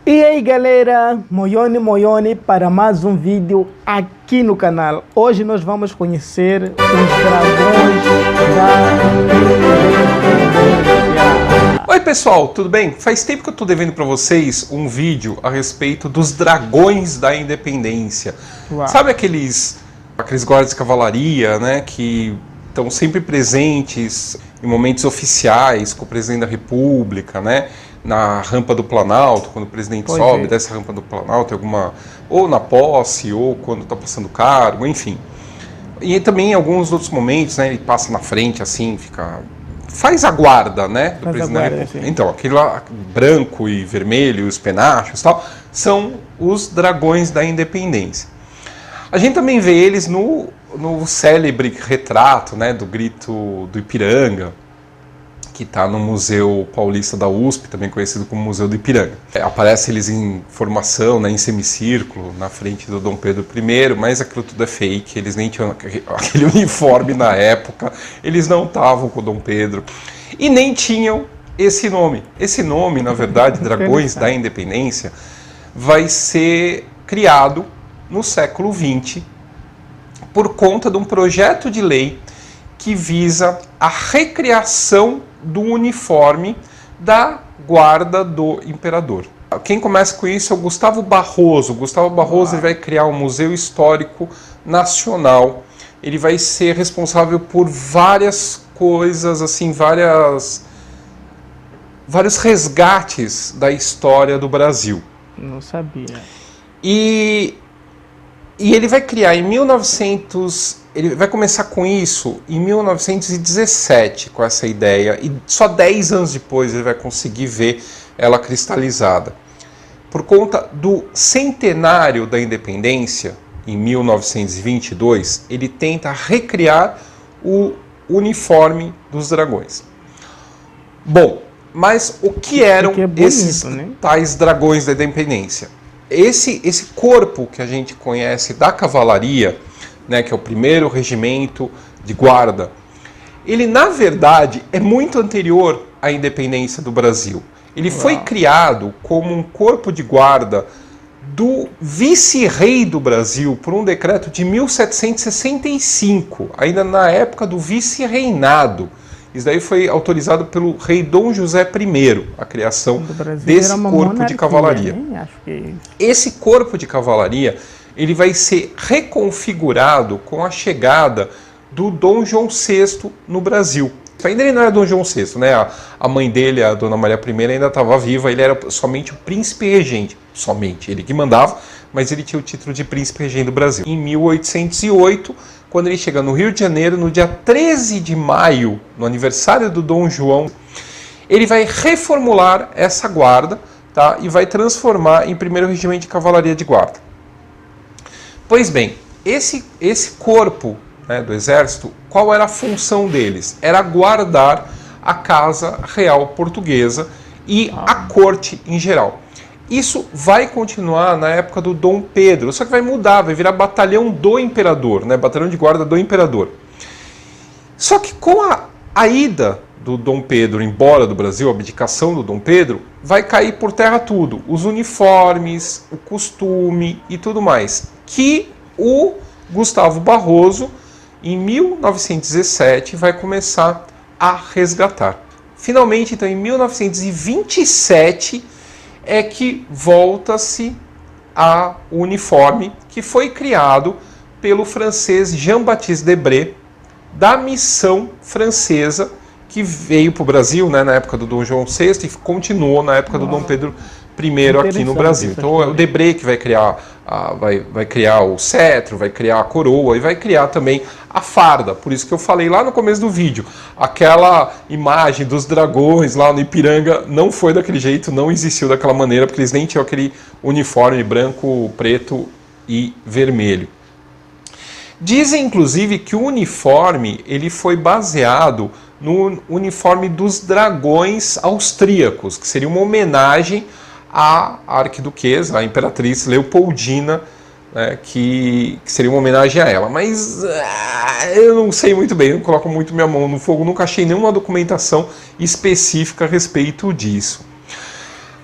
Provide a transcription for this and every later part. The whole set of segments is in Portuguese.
E aí galera, Moyoni para mais um vídeo aqui no canal. Hoje nós vamos conhecer os dragões da independência. Oi pessoal, tudo bem? Faz tempo que eu estou devendo para vocês um vídeo a respeito dos dragões da independência. Uau. Sabe aqueles guardas de cavalaria, né, que estão sempre presentes em momentos oficiais com o presidente da República, né? Na rampa do Planalto, quando o presidente sobe dessa rampa do Planalto, ou na posse, ou quando está passando cargo, enfim. E também em alguns outros momentos, né, ele passa na frente assim, faz a guarda, né, do presidente da República. Então, aquele lá, branco e vermelho, os penachos e tal, são os dragões da independência. A gente também vê eles no célebre retrato, né, do Grito do Ipiranga, que está no Museu Paulista da USP, também conhecido como Museu do Ipiranga. Aparece eles em formação, né, em semicírculo, na frente do Dom Pedro I, mas aquilo tudo é fake, eles nem tinham aquele uniforme na época, eles não estavam com o Dom Pedro, e nem tinham esse nome. Esse nome, na verdade, Dragões da Independência, vai ser criado no século XX, por conta de um projeto de lei que visa a recriação do uniforme da guarda do imperador. Quem começa com isso é o Gustavo Barroso. O Gustavo Barroso vai criar um Museu Histórico Nacional. Ele vai ser responsável por várias coisas, assim, vários resgates da história do Brasil. Não sabia. E ele vai criar ele vai começar com isso em 1917, com essa ideia, e só 10 anos depois ele vai conseguir ver ela cristalizada. Por conta do centenário da independência, em 1922, ele tenta recriar o uniforme dos dragões. Bom, mas o que eram esses tais dragões da independência? Esse corpo que a gente conhece da cavalaria, né, que é o primeiro regimento de guarda, ele na verdade é muito anterior à independência do Brasil. Ele foi criado como um corpo de guarda do vice-rei do Brasil por um decreto de 1765, ainda na época do vice-reinado. Isso daí foi autorizado pelo rei Dom José I, a criação desse corpo de cavalaria. Esse corpo de cavalaria, ele vai ser reconfigurado com a chegada do Dom João VI no Brasil. Ainda ele não era Dom João VI, né? A mãe dele, a Dona Maria I, ainda estava viva, ele era somente o príncipe regente. Somente ele que mandava, mas ele tinha o título de príncipe regente do Brasil. Em 1808, quando ele chega no Rio de Janeiro, no dia 13 de maio, no aniversário do Dom João, ele vai reformular essa guarda, tá? E vai transformar em primeiro regimento de cavalaria de guarda. Pois bem, esse corpo, né, do exército, qual era a função deles? Era guardar a casa real portuguesa e a corte em geral. Isso vai continuar na época do Dom Pedro, só que vai mudar, vai virar batalhão do imperador, né? Batalhão de guarda do imperador. Só que com a ida do Dom Pedro embora do Brasil, a abdicação do Dom Pedro, vai cair por terra tudo, os uniformes, o costume e tudo mais, que o Gustavo Barroso, em 1917, vai começar a resgatar. Finalmente, então, em 1927, é que volta-se ao uniforme que foi criado pelo francês Jean-Baptiste Debré, da missão francesa, que veio para o Brasil, né, na época do Dom João VI e continuou na época do Dom Pedro I aqui no Brasil. Então é o Debré que vai criar, vai criar o cetro, vai criar a coroa e vai criar também a farda. Por isso que eu falei lá no começo do vídeo, aquela imagem dos dragões lá no Ipiranga não foi daquele jeito, não existiu daquela maneira, porque eles nem tinham aquele uniforme branco, preto e vermelho. Dizem, inclusive, que o uniforme ele foi baseado no uniforme dos dragões austríacos, que seria uma homenagem à arquiduquesa, a imperatriz Leopoldina, né, que seria uma homenagem a ela. Mas eu não sei muito bem, eu não coloco muito minha mão no fogo, nunca achei nenhuma documentação específica a respeito disso.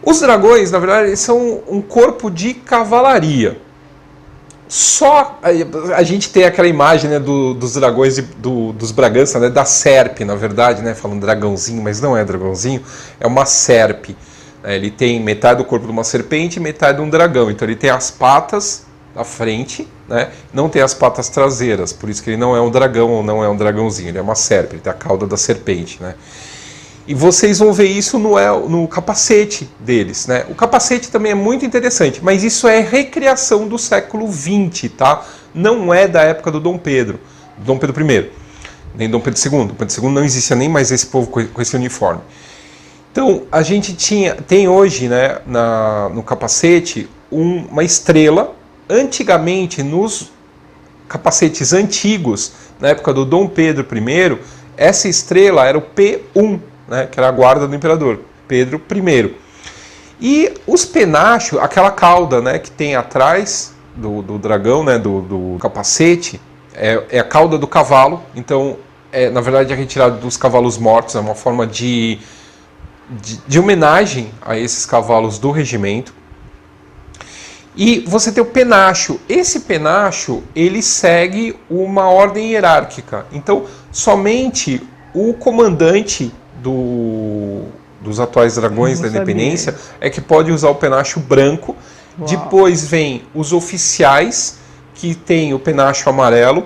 Os dragões, na verdade, eles são um corpo de cavalaria. Só a gente tem aquela imagem, né, dos dragões, dos Bragança, né, da serpe, na verdade, né, falando dragãozinho, mas não é dragãozinho, é uma serpe. Ele tem metade do corpo de uma serpente e metade de um dragão. Então ele tem as patas da frente, né, não tem as patas traseiras, por isso que ele não é um dragão ou não é um dragãozinho, ele é uma serpe, ele tem a cauda da serpente, né. E vocês vão ver isso no capacete deles, né? O capacete também é muito interessante, mas isso é recriação do século XX, tá? Não é da época do Dom Pedro I, nem Dom Pedro II. Dom Pedro II não existia nem mais esse povo com esse uniforme. Então, a gente tem hoje, né, no capacete uma estrela. Antigamente, nos capacetes antigos, na época do Dom Pedro I, essa estrela era o P1, né, que era a guarda do imperador, Pedro I. E os penachos, aquela cauda, né, que tem atrás do dragão, né, do capacete, é a cauda do cavalo. Então, na verdade, é retirado dos cavalos mortos, é uma forma de homenagem a esses cavalos do regimento. E você tem o penacho. Esse penacho, ele segue uma ordem hierárquica. Então, somente o comandante dos atuais dragões da independência é que pode usar o penacho branco. Uau. Depois vem os oficiais, que tem o penacho amarelo.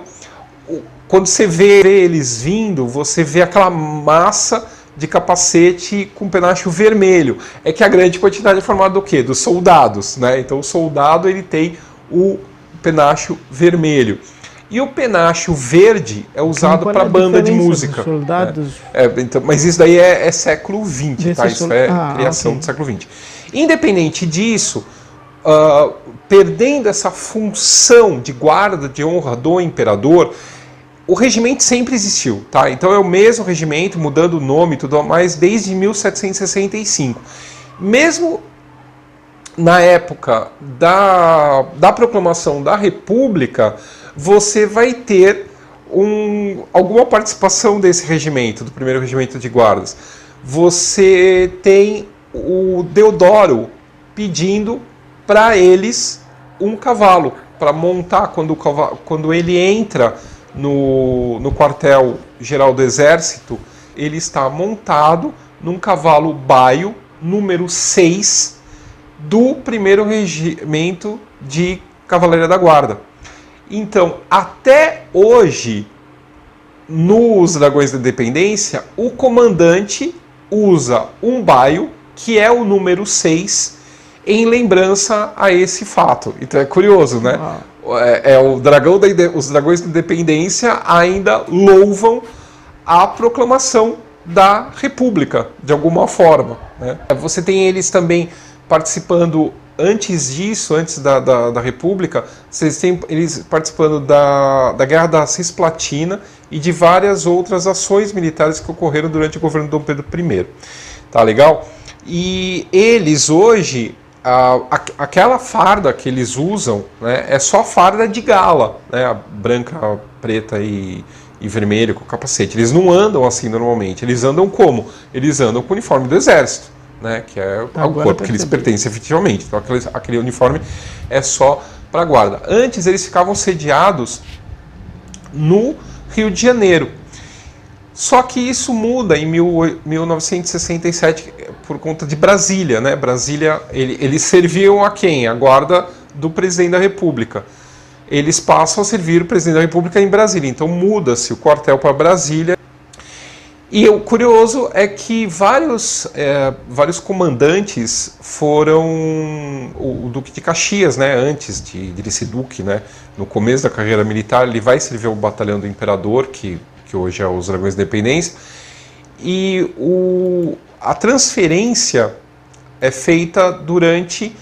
Quando você vê eles vindo, você vê aquela massa de capacete com penacho vermelho. É que a grande quantidade é formada do quê? Dos soldados, né? Então o soldado ele tem o penacho vermelho. E o penacho verde é usado para banda de música. Soldados? Então, mas isso daí é século XX, tá? Isso é criação do século XX. Independente disso, perdendo essa função de guarda de honra do imperador, o regimento sempre existiu, tá? Então é o mesmo regimento, mudando o nome e tudo mais, desde 1765. Mesmo na época da proclamação da República, você vai ter alguma participação desse regimento, do primeiro regimento de guardas. Você tem o Deodoro pedindo para eles um cavalo, para montar quando ele entra no quartel-geral do Exército, ele está montado num cavalo baio, número 6, do primeiro regimento de Cavalaria da Guarda. Então, até hoje, nos Dragões da Independência, o comandante usa um baio, que é o número 6, em lembrança a esse fato. Então é curioso, né? Os Dragões da Independência ainda louvam a proclamação da República, de alguma forma, né? Você tem eles também participando. Antes disso, antes da República, vocês têm eles participando da Guerra da Cisplatina e de várias outras ações militares que ocorreram durante o governo de Dom Pedro I. Tá legal? E eles hoje, aquela farda que eles usam, né, é só farda de gala, né, a branca, preta e vermelho com capacete. Eles não andam assim normalmente. Eles andam como? Eles andam com o uniforme do Exército, né, que é o corpo que eles pertencem efetivamente. Então aquele uniforme é só para a guarda. Antes eles ficavam sediados no Rio de Janeiro. Só que isso muda em 1967 por conta de Brasília, né? Brasília, eles serviam a quem? A guarda do presidente da República. Eles passam a servir o presidente da República em Brasília. Então muda-se o quartel para Brasília. E o curioso é que vários comandantes foram... O Duque de Caxias, né, antes de ele ser duque, né, no começo da carreira militar, ele vai servir ao batalhão do Imperador, que hoje é os Dragões da Independência. E a transferência é feita durante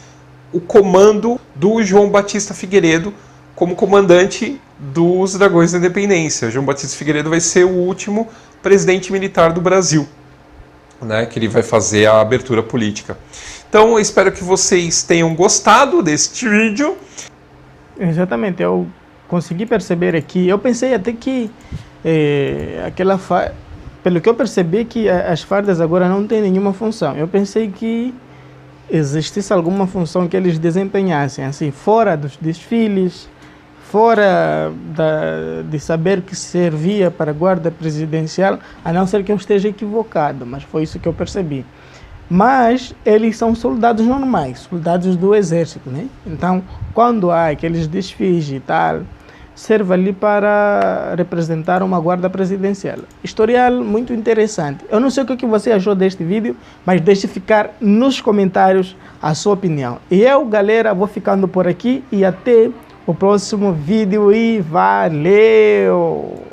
o comando do João Batista Figueiredo como comandante dos Dragões da Independência. João Batista Figueiredo vai ser o último presidente militar do Brasil, né, que ele vai fazer a abertura política. Então, eu espero que vocês tenham gostado deste vídeo. Exatamente, eu consegui perceber aqui. Eu pensei até que pelo que eu percebi, que as fardas agora não têm nenhuma função. Eu pensei que existisse alguma função que eles desempenhassem, assim, fora dos desfiles, fora de saber que servia para a guarda presidencial, a não ser que eu esteja equivocado, mas foi isso que eu percebi. Mas eles são soldados normais, soldados do exército, né? Então, quando há aqueles desfiles e tal, serve ali para representar uma guarda presidencial. Historial muito interessante. Eu não sei o que você achou deste vídeo, mas deixe ficar nos comentários a sua opinião. E eu, galera, vou ficando por aqui e até o próximo vídeo e valeu!